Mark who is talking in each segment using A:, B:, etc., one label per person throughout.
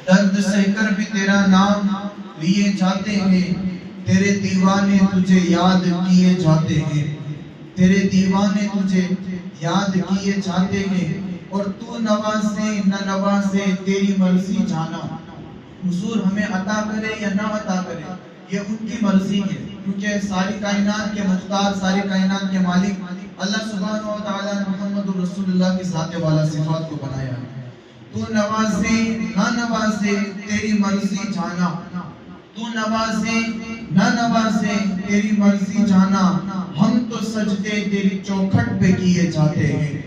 A: درد سہ کر بھی تیرا نام لیے جاتے ہیں، تیرے دیوانے تجھے یاد کیے جاتے ہیں، تیرے دیوانے تجھے یاد کیے جاتے ہیں، اور تو نوازے نہ نوازے تیری مرضی جانا۔ حضور ہمیں عطا کرے یا نہ عطا کرے یہ ان کی مرضی ہے، کیونکہ ساری کائنات کے مختار، ساری کائنات کے مالک اللہ سبحانہ و تعالیٰ نے محمد رسول اللہ کی ذات والا صفات کو بنایا ہے۔ تو نوازے نہ نوازے تیری مرضی جانا، تو نوازے نہ نوازے تیری مرضی جانا، ہم تو سجدے تیری چوکھٹ پہ کیے جاتے ہیں،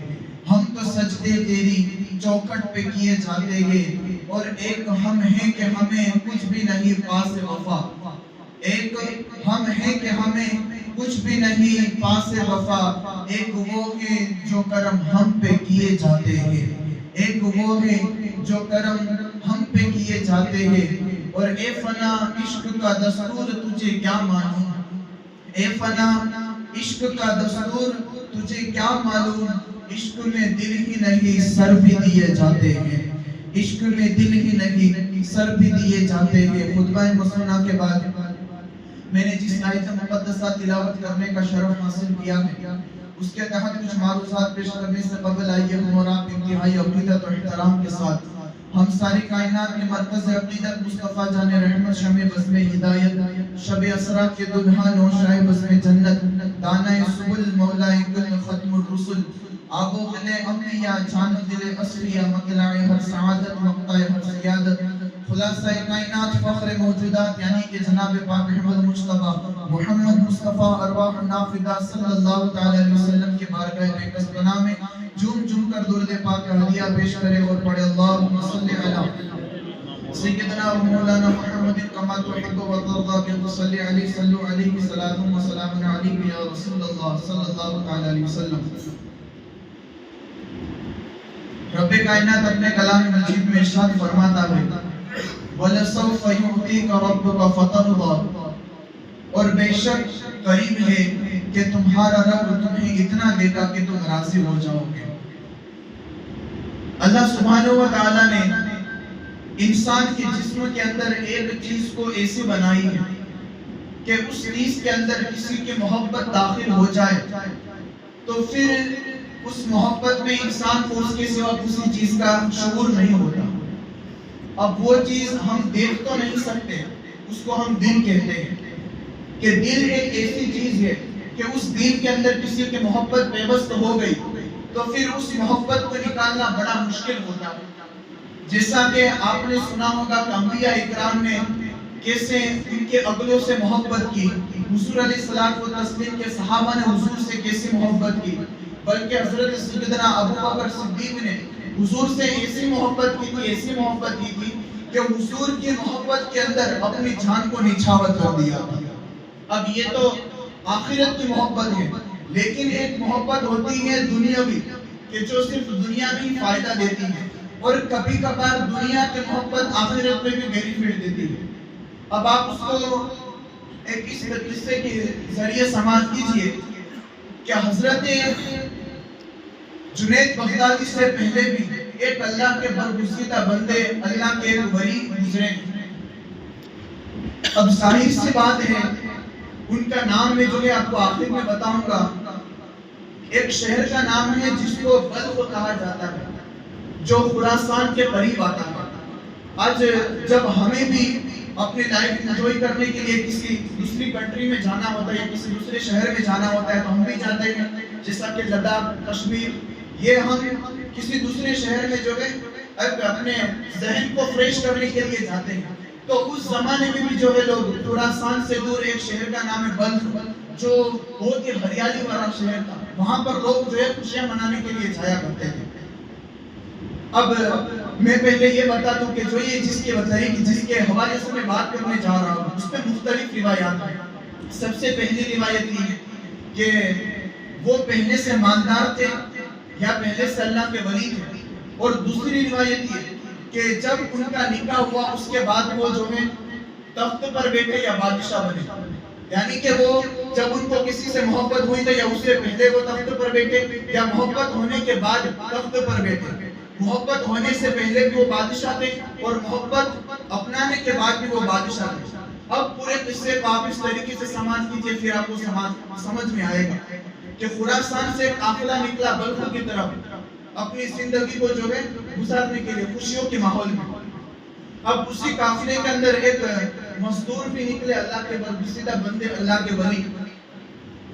A: ہم تو سجدے تیری چوکھٹ پہ کیے جاتے ہیں، اور ایک ہم ہیں کہ ہمیں کچھ بھی نہیں پاس وفا، ایک ہم ہیں کہ ہمیں کچھ بھی نہیں پاس وفا، ایک وہ ہے جو کرم ہم پہ کیے جاتے ہیں، ایک وہ ہے جو کرم ہم پہ کیے جاتے ہیں، اور اے فنا عشق کا دستور تجھے کیا معلوم، اے فنا عشق کا دستور تجھے کیا معلوم، عشق میں دل ہی نہیں سر بھی دیے جاتے ہیں، عشق میں دل ہی نہیں سر بھی دیے جاتے ہیں۔ خطبہ مسنہ کے بعد میں نے جس آیت مقدسہ تلاوت کرنے کا شرف حاصل کیا ہے، اس کے تحت کچھ معروضات پیش کرنے سے قبل آئیے ہم اور آپ انتہائی عقیدت و احترام کے ساتھ ہم ساری کائنات کے مرکز عقیدت مصطفیٰ جان رحمت شمع بزم ہدایت شب اسرا کے دلہا نوشائے بزم جنت دانہ سبل مولا کل ختم الرسل آب و گل انبیاء جان و دل اصفیاء مطلع ہر سعادت مقطع ہر سیادت خلاصہ کائنات فخر موجودات یعنی کہ جناب پاک احمد مجتبیٰ محمد مصطفیٰ ارواح نافدہ صلی اللہ تعالی علیہ وسلم کے بارگاہ بیکس بنا میں جھوم کر درود پاک ہدیہ پیش کرے اور پڑھے اللہم صلی علی سیدنا و مولانا محمد کما تحب و ترضى بن تصلی علیہ صلو علیہ صلاة و سلام علیہ یا رسول اللہ صلی اللہ تعالی علیہ وسلم۔ رب کائنات اپنے کلام مجید میں ارشاد فرماتا ہے وَلَسَوْفَ يُعْطِيكَ رَبُّكَ فَتَرْضَى، اور بے شک قریب ہے کہ تمہارا رب تمہیں اتنا دے گا کہ تم راضی ہو جاؤ گے۔ اللہ سبحانہ و تعالیٰ نے انسان کے جسم کے اندر ایک چیز کو ایسی بنائی ہے کہ اس چیز کے اندر کسی کی محبت داخل ہو جائے تو پھر اس محبت میں انسان کو اس کے سوا کسی چیز کا شعور نہیں ہوتا۔ اب وہ چیز ہم دیکھ تو نہیں سکتے، اس کو ہم دل کہتے ہیں کہ دل ایک ایسی چیز ہے کہ اس دل کے اندر کسی کی محبت پیوست ہو گئی تو پھر اس محبت کو نکالنا بڑا مشکل ہوتا ہے۔ جیسا کہ آپ نے سنا ہوگا کہ انبیاء اکرام نے کیسے ان کے عقلوں سے محبت کی، حضور علیہ الصلوۃ والتسلیم کے صحابہ نے حضور سے کیسے محبت کی، بلکہ حضرت سیدنا ابو بکر صدیق نے حضور سے ایسی محبت کی تھی، ایسی محبت کی تھی کہ حضور کی محبت کے اندر اپنی جان کو نچھاور کر دیا تھا۔ اب یہ تو آخرت کی محبت ہے، لیکن ایک محبت ہوتی ہے دنیاوی کہ جو صرف دنیاوی فائدہ دیتی ہے، اور کبھی کبھار دنیا کی محبت آخرت میں بھی بینیفٹ دیتی ہے۔ اب آپ اس کو ایک اس قصے کے ذریعے سماعت کیجئے کہ حضرت جنید بغدادی سے پہلے بھی ایک اللہ کے برگزیدہ بندے، اللہ کے ایک ولی گزرے۔ اب ظاہر سی بات ہے ان کا نام میں جو ہے آپ کو آخر میں بتاؤں گا، ایک شہر کا نام ہے جس کو بلخ کہا جاتا ہے جو خراسان کے قریب آتا ہے۔ آج جب ہمیں بھی اپنی لائف انجوائے کرنے کے لیے کسی دوسری کنٹری میں جانا ہوتا ہے یا کسی دوسرے شہر میں جانا ہوتا ہے تو ہم بھی جاتے ہیں، جیسا کہ لداخ، کشمیر، یہ ہم کسی دوسرے شہر میں جو ہے اپنے ذہن کو فریش کرنے کے لیے جاتے ہیں۔ تو اس زمانے میں بھی جو ہے لوگ خراسان سے دور ایک شہر کا نام ہے بلخ، جو بہت ہی ہریالی والا شہر تھا، وہاں پر لوگ جو ہے خوشیاں منانے کے لیے جایا کرتے تھے۔ اب میں پہلے یہ بتا دوں کہ جو یہ جس کے حوالے سے میں بات کرنے جا رہا ہوں اس میں مختلف روایات ہیں۔ سب سے پہلی روایت یہ ہے کہ وہ پہلے سے مالدار تھے یا پہلے سے اللہ کے ولی تھے، اور دوسری روایت یہ کہ جب ان کا نکاح ہوا اس کے بعد وہ جو ہے تخت پر بیٹھے یا بادشاہ بنے، یعنی کہ وہ جب ان کو کسی سے محبت ہوئی تھی یا اس سے پہلے وہ تخت پر بیٹھے یا محبت ہونے کے بعد تخت پر بیٹھے۔ محبت ہونے سے پہلے بھی وہ بادشاہ تھے اور محبت اپنانے کے بعد بھی وہ بادشاہ تھے۔ اب پورے قصے کو آپ اس طریقے سے سماعت کیجئے، پھر آپ کو سمجھ میں آئے گا کہ خراسان سے ایک قافلہ نکلا بلخ کی طرف اپنی زندگی کو جو ہے گزارنے کے لیے خوشیوں کے ماحول میں۔ اب اسی قافلے کے اندر ایک مزدور بھی نکلے، اللہ کے برگزیدہ بندے، اللہ کے ولی۔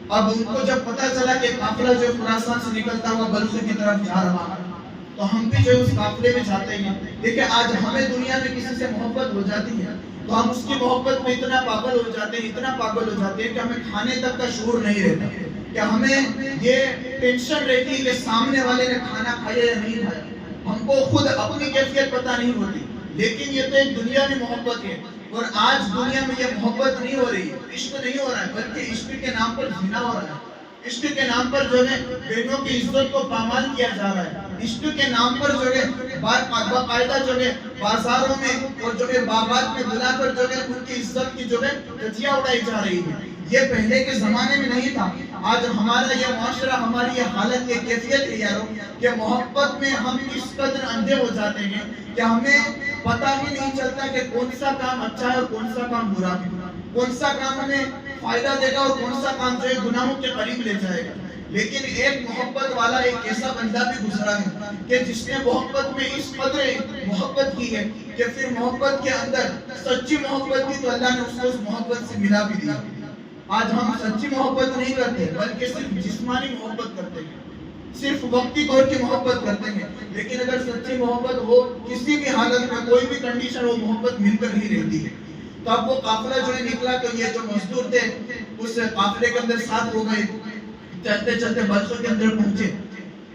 A: اب ان کو جب پتہ چلا کہ قافلہ جو خراسان سے نکلتا ہوا بلخ کی طرف جا رہا ہے، تو ہم بھی جو اس قافلے میں جاتے ہیں۔ دیکھیں آج ہمیں دنیا میں کسی سے محبت ہو جاتی ہے تو ہم اس کی محبت میں اتنا پاگل ہو جاتے ہیں، اتنا پاگل ہو جاتے ہیں کہ ہمیں کھانے تک کا شعور نہیں رہتا، کہ ہمیں یہ ٹینشن رہتی ہے کہ سامنے والے نے کھانا کھایا یا نہیں کھایا، ہم کو خود اپنی کیفیت پتہ نہیں ہوتی۔ لیکن یہ تو ایک دنیا میں محبت ہے، اور آج دنیا میں یہ محبت نہیں ہو رہی ہے، عشق نہیں ہو رہا ہے، بلکہ عشق کے نام پر زنا ہو رہا ہے۔ عشق کے نام پر جو ہے بہنوں کی عزت کو پامال کیا جا رہا ہے۔ عشق کے نام پر جو ہے باقاعدہ جو ہے بازاروں میں اور جو ہے باغات میں بلا کر جو ہے ان کی عزت کی جو ہے دھجیاں اڑائی جا رہی ہے۔ یہ پہلے کے زمانے میں نہیں تھا۔ آج ہمارا یہ معاشرہ، ہماری یہ حالت، یہ کیفیت ہے یارو کہ محبت میں ہم اس قدر اندھے ہو جاتے ہیں کہ ہمیں پتہ ہی نہیں چلتا کہ کون سا کام اچھا ہے اور کون سا کام برا ہے، کون سا کام ہمیں فائدہ دے گا اور کون سا کام جو ہے گناہوں کے قریب لے جائے گا۔ لیکن ایک محبت والا ایک ایسا بندہ بھی گزرا ہے کہ جس نے محبت میں اس قدر محبت کی ہے کہ پھر محبت کے اندر سچی محبت کی تو اللہ نے اس کو اس محبت سے ملا بھی دیا۔ آج ہم سچی محبت نہیں کرتے بلکہ صرف جسمانی محبت کرتے ہیں، صرف وقتی طور کی محبت کرتے ہیں۔ لیکن اگر سچی محبت ہو، کسی بھی حالت میں کوئی بھی کنڈیشن ہو، محبت مل کر ہی رہتی ہے۔ تو اب وہ قافلہ جو ہے نکلا، تو یہ جو مزدور تھے اس قافلے کے اندر ساتھ ہو گئے، چلتے چلتے بلخ کے اندر پہنچے۔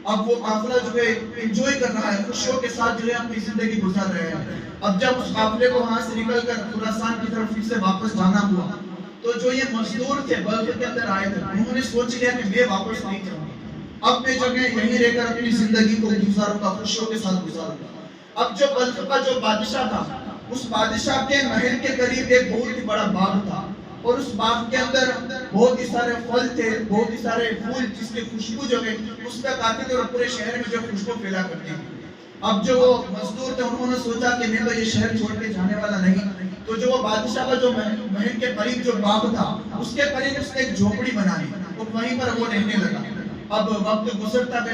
A: اب وہ قافلہ جو ہے انجوائے کر رہا ہے، خوشیوں کے ساتھ جو ہے اپنی زندگی گزار رہے ہیں۔ اب جب اس قافلے کو وہاں سے نکل کر خراسان کی طرف پھر سے واپس جانا ہوا، تو جو یہ مزدور تھے بلخ کے اندر آئے تھے، انہوں نے سوچ لیا کہ میں واپس نہیں جاؤں گا، اب میں جو ہے یہیں رہ کر اپنی زندگی کو گزاروں گا، خوشیوں کے ساتھ گزاروں گا۔ اب جو بلخ کا جو بادشاہ تھا، اس بادشاہ کے محل کے قریب ایک بہت ہی بڑا باغ تھا، اور اس باغ کے اندر بہت ہی سارے پھل تھے، بہت ہی سارے پھول جس کی خوشبو جو ہے اس کا کافی تھے اور پورے شہر میں جو خوشبو پھیلا کرتی تھی۔ اب جو وہ مزدور تھے انہوں نے سوچا کہ میں تو یہ شہر چھوڑ کے جانے والا نہیں، تو جو وہ بادشاہ کا جو محل کے قریب جو باغ تھا اس کے قریب اس نے ایک جھوپڑی بنا لی اور وہیں پر وہ رہنے لگا۔ اب وقت گزرتا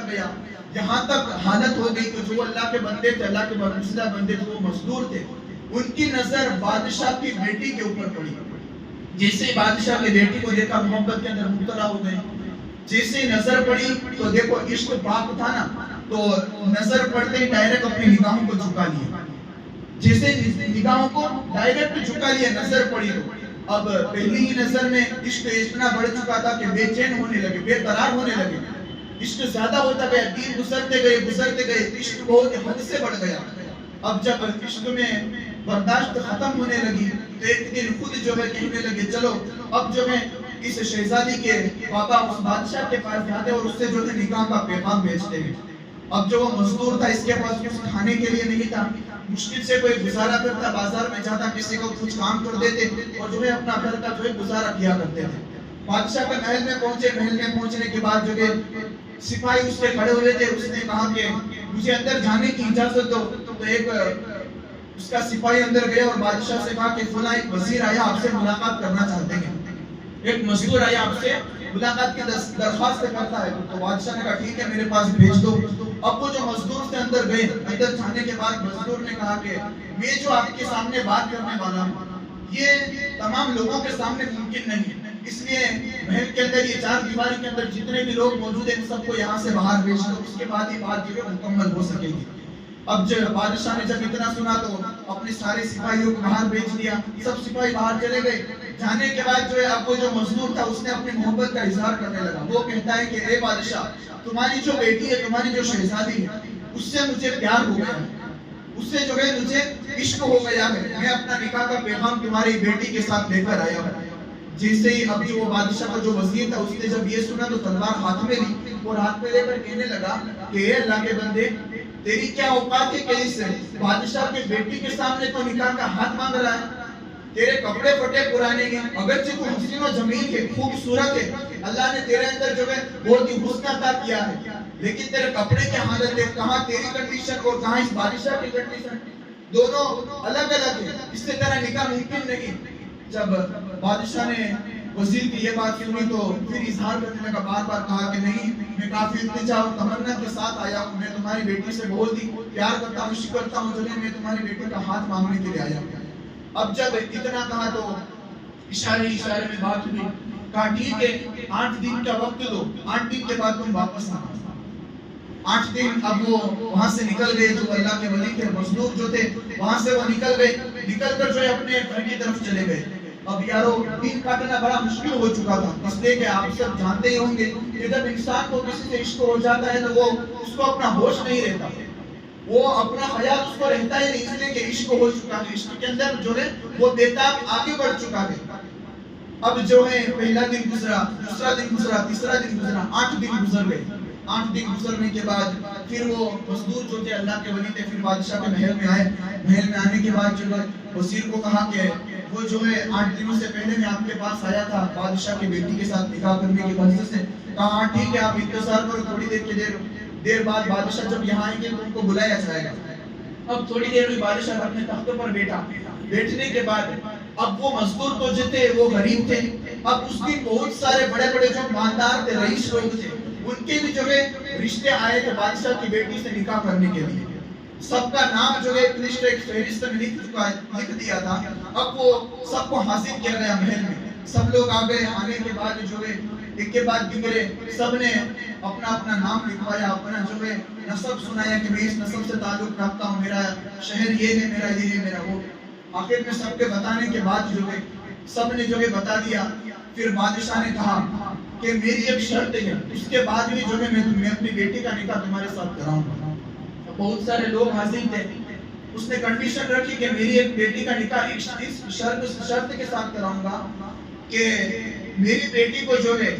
A: گیا یہاں تک حالت ہو گئی کہ جو اللہ کے بندے تھے، اللہ کے برگزیدہ بندے تھے، وہ مزدور تھے، ان کی نظر بادشاہ کی بیٹی کے اوپر پڑی۔ جیسے ہی بادشاہ کی بیٹی کو دیکھا محبت کے اندر مبتلا ہو گئے۔ جیسے ہی نظر پڑی تو دیکھو عشق پاک تھا نا، تو نظر پڑتے ہی ڈائریکٹ اپنی نگاہوں کو جھکا لیا۔ جیسے نگاہوں کو ڈائریکٹ جھکا لیا، نظر پڑی تو اب پہلی ہی نظر میں عشق اتنا بڑھ چکا تھا کہ بے چین ہونے لگے، بے قرار ہونے لگے، عشق زیادہ ہوتا گیا، دن گزرتے گئے عشق بہت حد سے بڑھ گیا۔ اب جب عشق میں برداشت ختم ہونے لگی تو ایک دن خود جو ہے کہنے لگے چلو اب جو ہے اس شہزادی کے بابا اس بادشاہ کے پاس جاتے اور اس سے جو ہے نکاح کا پیغام بھیجتے ہیں۔ اب جو وہ مزدور تھا اس کے پاس کچھ کھانے کے لیے نہیں تھا، مشکل سے کوئی گزارا کرتا، بازار میں جاتا کسی کو کچھ کام کر دیتے اور جو ہے اپنا گھر کا جو ہے گزارا کیا کرتے تھے۔ بادشاہ کے محل میں پہنچے، محل میں پہنچنے کے بعد جو ہے سپاہی اس سے کھڑے ہوئے تھے، اس نے کہا کہ مجھے اندر جانے کی اجازت دو، تو ایک اس کا سپاہی اندر گیا اور بادشاہ سے کہا کہ فلاں ایک وزیر آیا آپ سے ملاقات کرنا چاہتے ہیں، ایک مزدور آیا آپ سے ملاقات کی درخواست کرتا ہے۔ تو بادشاہ نے کہا ٹھیک ہے میرے پاس بھیج دو۔ اب وہ جو مزدور سے اندر گئے، اندر جانے کے بعد مزدور نے کہا کہ میں جو آپ کے سامنے بات کرنے والا ہوں یہ تمام لوگوں کے سامنے ممکن نہیں ہے، اس لیے محل کے اندر یہ چار دیواری کے اندر جتنے بھی لوگ موجود ہیں ان سب کو یہاں سے باہر بھیج دو، اس کے بعد ہی بات جو ہے مکمل ہو سکے گی۔ اب جب بادشاہ نے جب اتنا سنا تو اپنے سارے سپاہیوں کو باہر بھیج دیا، سب سپاہی باہر چلے گئے۔ جانے کے بعد جو ہے اب وہ جو مزدور تھا اس نے اپنی محبت کا اظہار کرنے لگا۔ وہ کہتا ہے کہ اے بادشاہ تمہاری جو بیٹی ہے، تمہاری جو شہزادی ہے، اس سے مجھے پیار ہو گیا ہے، اس سے جو ہے مجھے عشق ہو گیا ہے، میں اپنا نکاح کا پیغام تمہاری بیٹی کے ساتھ لے کر آیا ہوں۔ جیسے ہی اب جو وہ بادشاہ کا جو وزیر تھا اس نے جب یہ سنا تو تلوار ہاتھ میں لی اور ہاتھ میں لے کر کہنے لگا کہ اے اللہ کے بندے تیری کیا اوقات ہے کہ اس بادشاہ کی بیٹی کے سامنے تو نکاح کا ہاتھ مانگ رہا ہے، تیرے کپڑے پھٹے پرانے ہیں، اگرچہ تو حسین و جمیل ہے، خوبصورت ہے، اللہ نے تیرے اندر جو ہے بہت ہی حسن عطا کیا ہے، لیکن تیرے کپڑے کی حالت ہے، کہاں تیری کنڈیشن اور کہاں اس بادشاہ کی کنڈیشن، دونوں الگ الگ ہیں، اس سے تیرا نکاح ممکن نہیں۔ جب بادشاہ نے وزیر کی یہ بات سنی تو پھر اظہار کرنے لگا، بار بار کہا کہ نہیں، میں کافی التجا اور تمنا کے ساتھ آیا ہوں، میں تمہاری بیٹی سے بہت ہی پیار کرتا ہوں، عشق کرتا ہوں، جو میں تمہاری بیٹی کا ہاتھ مانگنے کے لیے آیا ہوں۔ اب جب اتنا کہا تو اشارے میں بات ہوئی، کہا ٹھیک ہے 8 دن کا وقت دو، 8 دن کے بعد تم واپس آنا۔ 8 دن اب وہ وہاں سے نکل گئے، جو اللہ کے ولی تھے، مزدور جو تھے وہاں سے وہ نکل گئے، نکل کر جو ہے اپنے گھر کی طرف چلے گئے۔ اب یارو دن کاٹنا بڑا مشکل ہو چکا تھا، اس لیے کہ آپ سب جانتے ہی ہوں گے کہ جب انسان کو کسی سے عشق ہو جاتا ہے تو وہ اس کو اپنا ہوش نہیں رہتا، وہ اپنا خیال اس کو رہتا ہی نہیں، اس لیے کہ عشق ہو چکا ہے، عشق کے اندر جو ہے وہ بےتاب آگے بڑھ چکا ہے۔ اب جو ہے پہلا دن گزرا، دوسرا دن گزرا، تیسرا دن گزرا، 8 دن گزر گئے۔ 8 دن گزرنے کے بعد پھر وہ مزدور جو تھے اللہ کے ولی تھے، پھر بادشاہ کے محل میں آئے۔ محل میں آنے کے بعد جو وزیر کو کہا کہ وہ جو ہے 8 دنوں سے پہلے میں آپ کے پاس آیا تھا بادشاہ کی بیٹی کے ساتھ نکاح کرنے کی غرض سے، کہا ٹھیک ہے آپ انتظار کرو، تھوڑی دیر بعد بادشاہ جب یہاں آئیں گے تو ان کو بلایا جائے گا۔ اب تھوڑی دیر ہوئی، بادشاہ اپنے تخت پر بیٹھا، بیٹھنے کے بعد اب وہ مزدور تو جو تھے وہ غریب تھے، اب اس دن بہت سارے بڑے بڑے جو مالدار تھے، رئیس لوگ تھے، ان کے بھی جو ہے رشتے آئے تھے بادشاہ کی بیٹی سے نکاح کرنے کے لیے۔ سب کا نام جو ہے ایک فہرست میں لکھ دیا تھا۔ اب وہ سب کو حاضر کیا گیا محل میں، سب لوگ آ گئے، آنے کے بعد جو ہے ایک کے بعد دیگرے سب نے اپنا اپنا نام لکھوایا، اپنا جو ہے نسب سنایا کہ میں اس نسب سے تعلق رکھتا ہوں، میرا شہر یہ ہے، میرا یہ ہے، میرا وہ۔ آخر میں سب کے بتانے کے بعد جو ہے سب نے جو ہے بتا دیا۔ پھر بادشاہ نے کہا کہ میری ایک شرط ہے، اس کے بعد بھی جو ہے میں اپنی بیٹی کا نکاح تمہارے ساتھ کراؤں گا۔ بہت سارے لوگ حاضر تھے، اس نے کنڈیشن رکھی کہ میری ایک بیٹی کا نکاح اس شرط کے ساتھ کراؤں گا کہ میری بیٹی کو جو ہے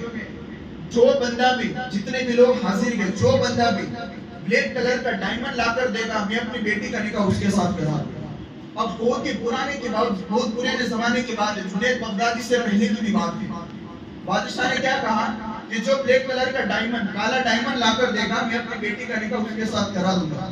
A: جو بندہ بھی، جتنے بھی لوگ حاضر گئے، جو بندہ بھی بلیک کلر کا ڈائمنڈ لا کر دے گا، میں اپنی بیٹی کا نکاح اس کے ساتھ کراؤں گا۔ اب بہت ہی پرانے کے بعد، بہت پرانے زمانے کے بعد، جنید بغدادی سے پہلے کی بھی بات ہے، بادشاہ نے کیا کہا کہ جو بلیک کلر کا ڈائمنڈ، کالا ڈائمنڈ لا کر دے گا، میں اپنی بیٹی کا نکاح اس کے ساتھ کرا دوں گا۔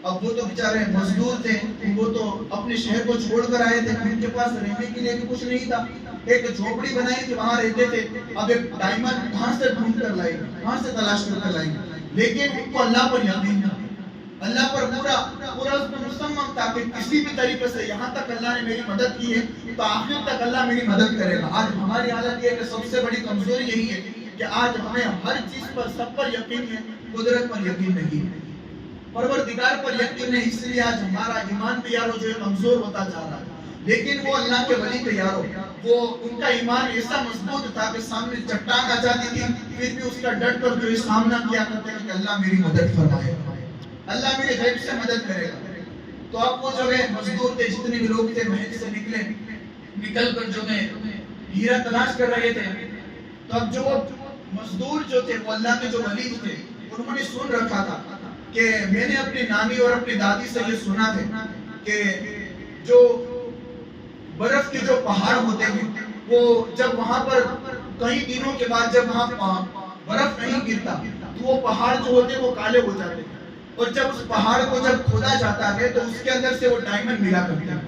A: اب وہ تو بیچارے مزدور تھے، وہ تو اپنے شہر کو چھوڑ کر آئے تھے، ان کے پاس رہنے کے لیے بھی کچھ نہیں تھا، ایک جھوپڑی بنائی تھی وہاں رہتے تھے۔ اب ایک ڈائمنڈ کہاں سے ڈھونڈ کر لائے، کہاں سے تلاش کر لائے، لیکن ان کو اللہ پر یقین تھا، اللہ پر پورا مصمم تھا کہ کسی بھی طریقے سے یہاں تک اللہ نے میری مدد کی ہے تو آخر تک اللہ میری مدد کرے گا۔ آج ہماری حالت یہ ہے کہ سب سے بڑی کمزوری یہی ہے کہ آج ہمیں ہر چیز پر، سب پر یقین ہے، قدرت پر یقین نہیں ہے، پروردگار پر یقین ہے، اس لیے آج ہمارا ایمان بھی یارو جو ہے کمزور ہوتا جا رہا ہے۔ لیکن وہ اللہ کے ولی تھے یارو، وہ ان کا ایمان ایسا مضبوط تھا کہ سامنے چٹان آ جاتی تھی پھر بھی اس کا ڈٹ کر جو سامنا کیا کرتے کہ اللہ میری مدد فرمائے، اللہ میرے غیب سے مدد کرے گا۔ تو اب وہ جو ہے مزدور تھے، جتنے بھی لوگ تھے محل سے نکل کر جو ہے ہیرا تلاش کر رہے تھے۔ تو اب جو مزدور جو تھے وہ اللہ کے جو ولی تھے، انہوں نے سن رکھا تھا کہ میں نے اپنی نانی اور اپنی دادی سے یہ سنا تھا کہ جو برف کے جو پہاڑ ہوتے ہیں وہ جب وہاں پر کئی دنوں کے بعد جب وہاں برف نہیں گرتا تو وہ پہاڑ جو ہوتے وہ کالے ہو جاتے ہیں، اور جب اس پہاڑ کو جب کھودا جاتا ہے تو اس کے اندر سے وہ ڈائمنڈ ملا کرتے ہیں۔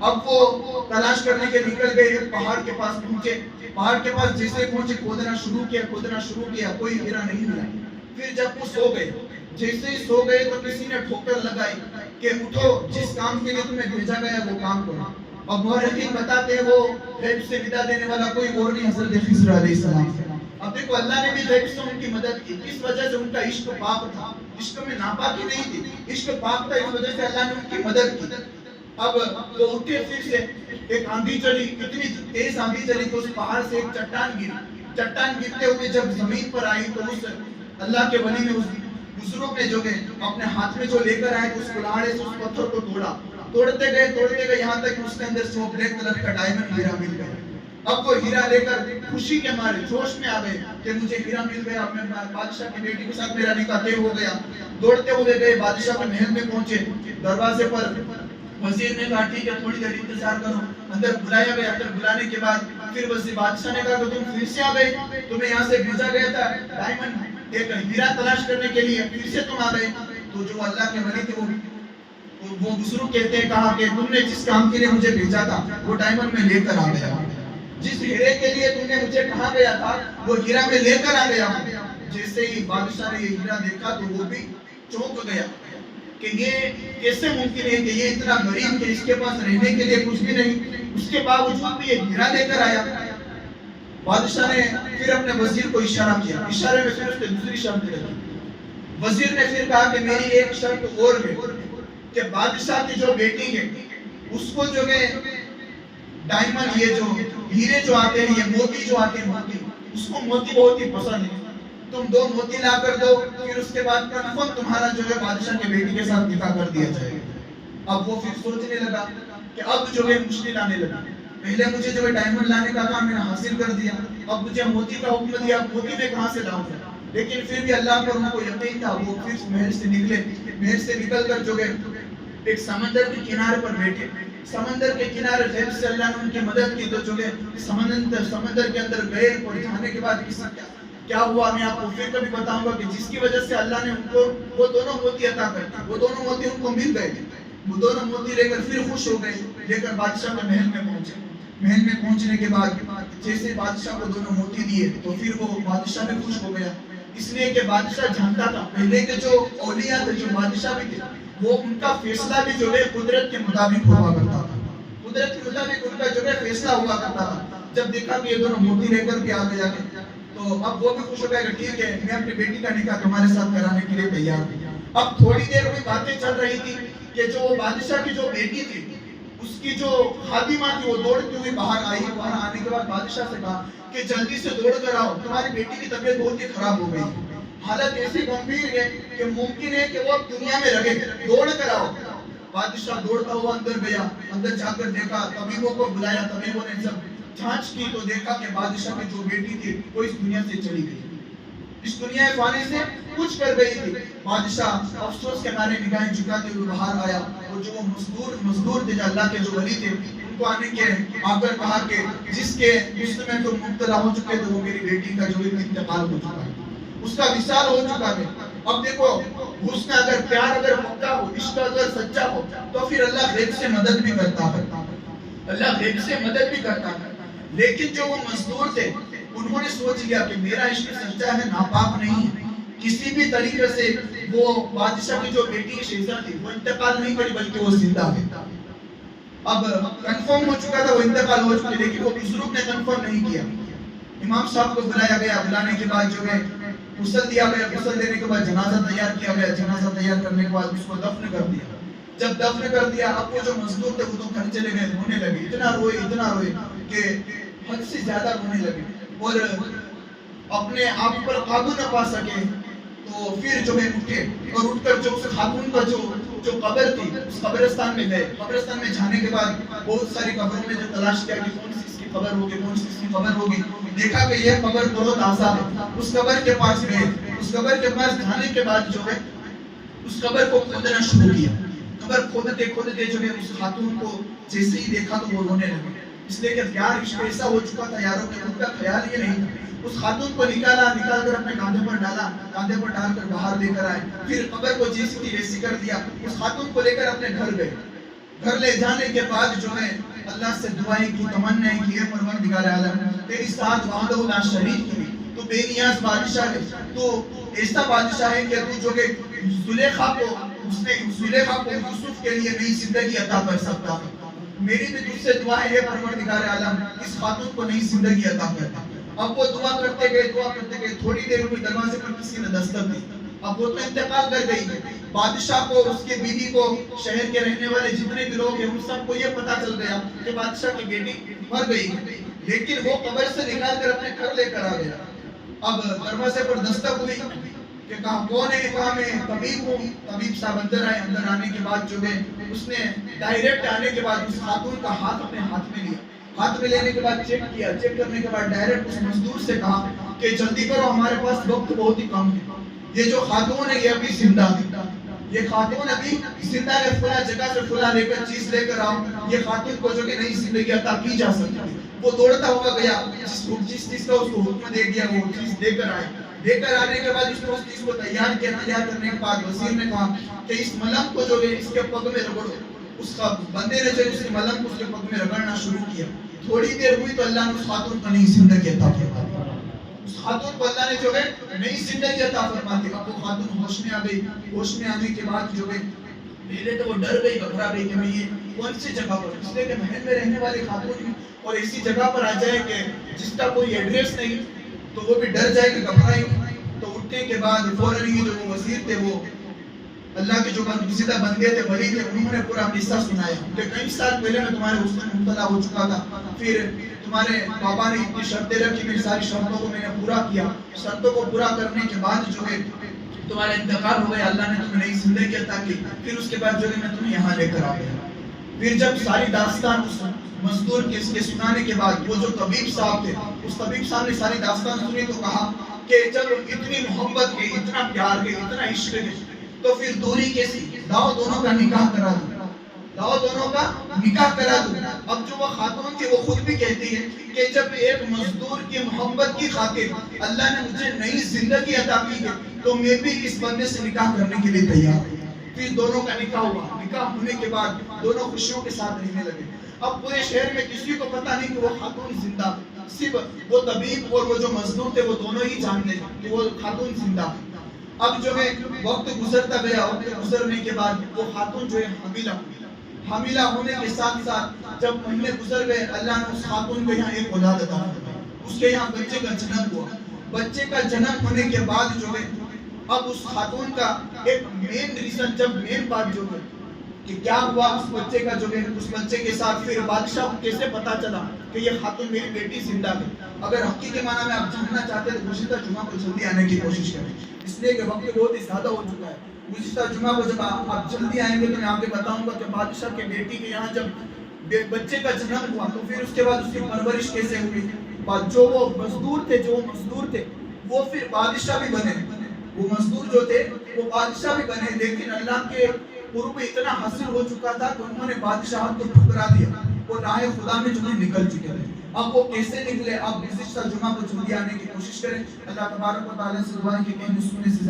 A: اب وہ تلاش کرنے کے نکل گئے، پہاڑ کے پاس پہنچے، پہاڑ کے پاس جیسے پہنچے کھودنا شروع کیا، کوئی ہیرا نہیں ملا۔ پھر جب وہ سو گئے، جیسے ہی سو گئے تو کسی نے ٹھوکر لگائی کہ اٹھو، جس کام کے لیے تمہیں بھیجا گیا وہ کام کرو۔ اب مورخین بتاتے ہیں وہ غیب سے ودا دینے والا کوئی اور نہیں، حضرت خضر علیہ السلام۔ اب دیکھو اللہ نے بھی غیب سے ان کی مدد کی، اس وجہ سے ان کا عشق پاک تھا، عشق میں ناپاکی نہیں تھی، عشق پاک تھا، اس وجہ سے اللہ نے ان کی مدد کی۔ اب وہ اٹھے، پھر سے ایک آندھی چلی، اتنی تیز آندھی چلی کہ اس پہاڑ سے ایک چٹان گری، چٹان گرتے ہوئے جب زمین پر آئی تو اس اللہ کے ولی نے، اس بزرگ نے جو ہے اپنے ہاتھ میں جو لے کر آئے اس کلاڑے سے اس پتھر کو توڑتے گئے یہاں تک اس کے اندر سے وہ بلیک کلر کا ڈائمنڈ ہیرا مل گیا۔ اب وہ ہیرا لے کر خوشی کے مارے جوش میں آ گئے کہ مجھے ہیرا مل گیا، اب میں بادشاہ کی بیٹی کے ساتھ میرا نکاح طے ہو گیا۔ دوڑتے ہوئے گئے، بادشاہ کے محل میں پہنچے، دروازے پر وزیر نے کہا ٹھیک ہے تھوڑی دیر انتظار کرو، اندر بلایا گیا۔ اندر بلانے کے بعد پھر وزیر بادشاہ نے کہا کہ تم پھر سے آ گئے، تمہیں یہاں سے بھیجا گیا تھا ڈائمنڈ ایک ہیرا تلاش کرنے کے لیے پھر سے تم آ گئے. تو جو اللہ کے ولی تھے وہ بزرگ کہتے ہیں کہا کہ تم نے جس کام کے لیے مجھے بھیجا تھا وہ ڈائمنڈ میں لے کر آ گیا. جس ہیرے کے لیے تم نے مجھے کہا گیا تھا وہ ہیرا میں لے کر آ گیا. جیسے ہی بادشاہ نے یہ ہیرا دیکھا تو وہ بھی چونک گیا کہ یہ کیسے ممکن ہے کہ یہ اتنا غریب ہے, اس کے پاس رہنے کے لیے کچھ بھی نہیں, اس کے باوجود بھی یہ ہیرا لے کر آیا. بادشاہ نے پھر اپنے وزیر کو اشارہ کیا, اشارے میں پھر اس نے دوسری شرط رکھی. وزیر نے پھر کہا کہ میری ایک شرط اور ہے کہ بادشاہ کی جو بیٹی ہے اس کو جو ہے ڈائمنڈ, یہ جو ہیرے جو آتے ہیں, یہ موتی جو آتے ہیں, موتی, اس کو موتی بہت ہی پسند ہے. تم 2 موتی لا کر دو, پھر اس کے بعد کنفرم تمہارا جو ہے بادشاہ کی بیٹی کے ساتھ نکاح کر دیا جائے گا. اب وہ پھر سوچنے لگا کہ اب جو ہے مشکل آنے لگا. پہلے مجھے جو ہے ڈائمنڈ لانے کا کام میں نے حاصل کر دیا, اب مجھے موتی کا حکم دیا, موتی میں کہاں سے لاؤں گا. لیکن پھر بھی اللہ پر ان کو یقین تھا. وہ پھر محل سے نکلے, محل سے نکل کر جو ہے ایک سمندر کے کنارے پر بیٹھے. سمندر کے کنارے غیب سے اللہ نے ان کی مدد کی تو جو ہے سمندر کے اندر گئے. اور جانے کے بعد کیا ہوا میں آپ کو پھر کبھی بتاؤں گا کہ جس کی وجہ سے اللہ نے ان کو وہ دونوں موتی عطا کر دی. وہ دونوں موتی ان کو مل گئے. وہ دونوں موتی لے کر پھر خوش ہو گئے, لے کر بادشاہ کے محل میں پہنچے. محل میں پہنچنے کے بعد جیسے بادشاہ کو دونوں موتی دیے تو پھر وہ بادشاہ بھی خوش ہو گیا. اس لیے کہ بادشاہ جانتا تھا پہلے کے جو اولیاء تھے, جو بادشاہ بھی تھے, وہ ان کا فیصلہ بھی جو ہے قدرت کے مطابق ہوا کرتا تھا. قدرت کے مطابق ان کا جو ہے فیصلہ ہوا کرتا تھا. جب دیکھا کہ یہ دونوں موتی لے کر کے آ گیا تو اب وہ بھی خوش ہو گیا کہ ٹھیک ہے میں اپنی بیٹی کا نکاح تمہارے ساتھ کرانے کے لیے تیار ہوں. اب تھوڑی دیر میں باتیں چل رہی تھی کہ جو بادشاہ کی جو بیٹی تھی اس کی جو خادمہ تھی وہ دوڑتی ہوئی باہر آئی. باہر آنے کے بعد بادشاہ سے کہا کہ جلدی سے دوڑ کر آؤ, تمہاری بیٹی کی طبیعت بہت ہی خراب ہو گئی, حالت ایسی گمبھیر ہے کہ ممکن ہے کہ وہ اب دنیا میں رہے, دوڑ کر آؤ. بادشاہ دوڑتا ہوا اندر گیا, اندر جا کر دیکھا, طبیبوں کو بلایا, طبیبوں نے سب جانچ کی تو دیکھا کہ بادشاہ کی جو بیٹی تھی وہ اس دنیا سے چلی گئی, اس دنیا فانی سے کچھ کر گئی تھی. بادشاہ افسوس کے مارے نگاہیں جھکاتے ہوئے باہر آیا اور جو مزدور تھے, جو اللہ کے جو ولی تھے, ان کو آنے کے آ کر کہا کہ جس کے غصے میں تم مبتلا ہو چکے تو وہ میری بیٹی کا جو انتقال ہو چکا ہے, اس کا وصال ہو چکا ہے. اب دیکھو حسن اگر پیار اگر پکا ہو, عشق اگر سچا ہو تو پھر اللہ غیب سے مدد بھی کرتا ہے, اللہ غیب سے مدد بھی کرتا ہے. لیکن جو وہ مزدور تھے انہوں نے سوچ لیا کہ میرا عشق سچا ہے, ناپاک نہیں ہے, کسی بھی طریقے سے وہ بادشاہ کی جو بیٹی شہزاد تھی وہ انتقال نہیں کری بلکہ وہ زندہ ہے. اب کنفرم ہو چکا تھا وہ انتقال ہو چکا, لیکن وہ بزرگ نے کنفرم نہیں کیا. امام صاحب کو بلایا گیا, بلانے کے بعد جو ہے غسل دیا گیا, غسل دینے کے بعد جنازہ تیار کیا گیا, جنازہ تیار کرنے کے بعد اس کو دفن کر دیا. جب دفن کر دیا اب وہ جو مزدور تھے وہ تو گھر چلے گئے, رونے لگے, اتنا روئے کہ حد سے زیادہ رونے لگے اور اپنے آپ پر قابو نہ پا سکے. تو پھر جو ہے اٹھے اور اٹھ کر جو اس خاتون کا جو قبر تھی اس قبرستان میں گئے. قبرستان میں جانے کے بعد بہت ساری قبروں میں جو تلاش کیا کہ کون سی اس کی قبر ہوگی, کون سی اس کی قبر ہوگی, دیکھا کہ یہ قبر بہت آسان ہے. اس قبر کے پاس گئے, اس قبر کے پاس جانے کے بعد جو ہے اس قبر کو کھودنا شروع کیا. قبر کھودتے جو ہے اس خاتون کو جیسے ہی دیکھا تو وہ رونے لگے, اس لیے کہ پیار عشق ایسا ہو چکا تھا یاروں کہ ان کا خیال یہ نہیں تھا. اس خاتون کو نکال کر اپنے کاندھے پر ڈالا, کاندھے پر ڈال کر باہر لے کر آئے, پھر قبر کو جیسی تھی ویسی کر دیا. اس خاتون کو لے کر اپنے گھر گئے. گھر لے جانے کے بعد جو ہے اللہ سے دعائیں کی, تمنائیں کی, اے پروردگار عالم تیری ساتھ وحدہ لا شریک کی, تو بے نیاز بادشاہ ہے, تو ایسا بادشاہ ہے کہ تو جو کہ زلیخا کو یوسف کے لیے نئی زندگی عطا کر سکتا ہے. میری بھی تجھ سے دعا ہے اے پروردگار عالم اس خاتون کو نئی زندگی عطا کر. اب وہ دعا کرتے گئے, تھوڑی دیر میں دروازے پر کسی نے دستک دی. اب وہ تو انتقال کر گئی ہے. بادشاہ کو, اس کے بیوی کو, شہر کے رہنے والے جتنے بھی لوگ ہیں ان سب کو یہ پتا چل گیا کہ بادشاہ کی بیٹی مر گئی ہے, لیکن وہ قبر سے نکال کر اپنے گھر لے کر آ گیا. اب دروازے پر دستک ہوئی کہ کہاں کون ہے, کہاں میں طبیب ہوں. طبیب صاحب اندر آئے. اندر آنے کے بعد جو ہے اس نے ڈائریکٹ آنے کے بعد اس خاتون کا ہاتھ اپنے ہاتھ میں لیا. ہاتھ میں لینے کے بعد چیک کیا, چیک کرنے کے بعد ڈائریکٹ اس مزدور سے کہا کہ جلدی کرو ہمارے پاس وقت بہت ہی کم ہے, یہ جو خاتون ہے یہ ابھی زندہ ہے. یہ خاتون ابھی زندہ ہے، فلاں جگہ سے فلاں لے کر چیز لے کر آؤ، یہ خاتون کو جو کہ نئی زندگی عطا کی جا سکتی ہے۔ وہ دوڑتا ہوا گیا، جس چیز کا اس کو حکم دے دیا وہ چیز لے کر آئے۔ لے کر آنے کے بعد اس نے اس چیز کو تیار کیا، تیار کرنے کے بعد وزیر نے کہا کہ اس ملم کو جو ہے اس کے پگ میں رگڑو۔ اس کا بندے نے جو ہے اس کے ملم کو اس کے پگ میں رگڑنا شروع کیا۔ تھوڑی دیر ہوئی تو اللہ نے اس خاتون کو نئی زندگی عطا فرما دی۔ اس خاتون کو اللہ نے جو ہے نئی زندگی عطا فرما دی۔ اب وہ خاتون ہوش میں آ گئی۔ ہوش میں آنے کے بعد جو ہے پہلے تو وہ ڈر گئی، گھبرا گئی کہ میں یہ کون سی جگہ پر، اس لیے کہ محل میں رہنے والی خاتون ہوں اور ایسی جگہ پر آ جائے کہ جس کا کوئی ایڈریس نہیں، تو وہ بھی ڈر جائے کہ گھبرائے گی۔ تو اٹھنے کے بعد فوراً ہی جو وہ وزیر تھے، وہ اللہ کے جو برگزیدہ بندے تھے، ولی تھے، انہوں نے پورا قصہ سنایا کہ کئی سال پہلے میں تمہارے حسن میں مبتلا ہو چکا تھا، پھر تمہارے بابا نے اتنی شرطیں رکھی، میری ساری شرطوں کو میں نے پورا کیا، شرطوں کو پورا کرنے کے بعد جو ہے تمہارا انتقال ہو گیا، اللہ نے تمہیں نئی زندگی عطا کی، پھر اس کے بعد جو ہے میں تمہیں یہاں لے کر آ گیا۔ پھر جب ساری داستان اس مزدور کے سنانے کے بعد وہ جو طبیب صاحب تھے، اس طبیب صاحب نے ساری داستان سنی تو کہا کہ جب اتنی محبت ہے، اتنا پیار ہے، اتنا عشق ہے، تو پھر دوری کیسی، لاؤ دونوں کا نکاح کرا دو، لاؤ دونوں کا نکاح کرا دو۔ اب جو وہ خاتون تھی وہ خود بھی کہتی ہے کہ جب ایک مزدور کی محبت کی خاطر اللہ نے مجھے نئی زندگی عطا کی ہے تو میں بھی اس بندے سے نکاح کرنے کے لیے تیار ہوں۔ پھر دونوں کا نکاح ہوا، نکاح ہونے کے بعد دونوں خوشیوں کے ساتھ رہنے لگے۔ اب پورے شہر میں کسی کو پتہ نہیں کہ وہ خاتون زندہ، صرف وہ طبیب اور وہ جو مزدور تھے وہ دونوں ہی جانتے ہیں کہ وہ خاتون زندہ۔ اب جو ہے وقت گزرتا گیا، وقت گزرنے کے بعد وہ خاتون جو ہے حاملہ ہوئی۔ حاملہ ہونے کے ساتھ ساتھ جب مہینے گزر گئے، اللہ نے اس خاتون کو یہاں ایک اولاد عطا فرمائی، اس کے یہاں بچے کا جنم ہوا۔ بچے کا جنم ہونے کے بعد جو ہے اب اس خاتون کا ایک مین ریزن، جب مین بات جو ہے کہ کیا ہوا اس بچے کا جو ہے، اس بچے کے ساتھ پھر بادشاہ کو کیسے پتا چلا کہ یہ خاتون میری بیٹی زندہ ہے۔ اگر حقیقی معنی میں آپ جاننا چاہتے ہیں تو گزشتہ جمعہ کو جلدی آنے کی کوشش کریں، اس لیے کہ وقت بہت ہی زیادہ ہو چکا ہے۔ گزشتہ جمعہ کو جب آپ جلدی آئیں گے تو میں آپ کو بتاؤں گا کہ بادشاہ کے بیٹی کے یہاں جب بچے کا جنم ہوا تو پھر اس کے بعد اس کی پرورش کیسے ہوئی، جو وہ مزدور تھے وہ پھر بادشاہ بھی بنے، وہ مزدور جو تھے وہ بادشاہ بھی بنے، لیکن اللہ کے قرب اتنا حاصل ہو چکا تھا کہ انہوں نے بادشاہت کو ٹھکرا دیا، وہ راہ خدا میں جو ہے نکل چکے تھے۔ اب وہ کیسے نکلے، اب گزشتہ جمعہ کو جلدی آنے کی کوشش کریں۔ اللہ تبارک و تعالیٰ سے دعا ہے کہ کہیں سننے سے